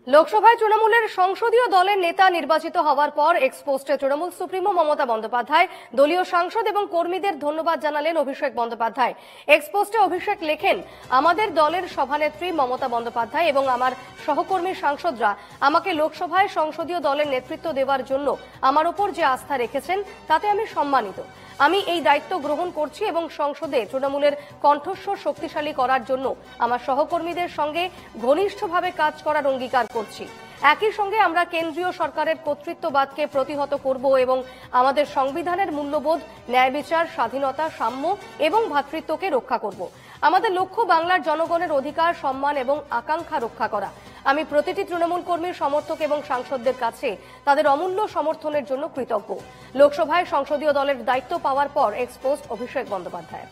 লোকসভায় তৃণমূলের সংসদীয় দলের নেতা নির্বাচিত হওয়ার পর এক্সপোস্টে তৃণমূল সুপ্রিমো মমতা বন্দ্যোপাধ্যায় দলীয় সাংসদ এবং কর্মীদের ধন্যবাদ জানালেন অভিষেক বন্দ্যোপাধ্যায়। এক্সপোস্টে অভিষেক লেখেন, আমাদের দলের সভানেত্রী মমতা বন্দ্যোপাধ্যায় এবং আমার সহকর্মী সাংসদরা আমাকে লোকসভায় সংসদীয় দলের নেতৃত্ব দেওয়ার জন্য আমার ওপর যে আস্থা রেখেছেন তাতে আমি সম্মানিত। আমি এই দায়িত্ব গ্রহণ করছি এবং সংসদে তৃণমূলের কণ্ঠস্বর শক্তিশালী করার জন্য আমার সহকর্মীদের সঙ্গে ঘনিষ্ঠভাবে কাজ করার অঙ্গীকার করছি। একই সঙ্গে আমরা কেন্দ্রীয় সরকারের কর্তৃত্ববাদকে প্রতিহত করব এবং আমাদের সংবিধানের মূল্যবোধ, ন্যায় বিচার, স্বাধীনতা, সাম্য এবং ভ্রাতৃত্বকে রক্ষা করব। আমাদের লক্ষ্য বাংলার জনগণের অধিকার, সম্মান এবং আকাঙ্ক্ষা রক্ষা করা। আমি প্রতিটি তৃণমূল কর্মীর সমর্থক এবং সাংসদদের কাছে তাদের অমূল্য সমর্থনের জন্য কৃতজ্ঞ। লোকসভায় সংসদীয় দলের দায়িত্ব পাওয়ার পর এক্সপোস্ট অভিষেক বন্দ্যোপাধ্যায়।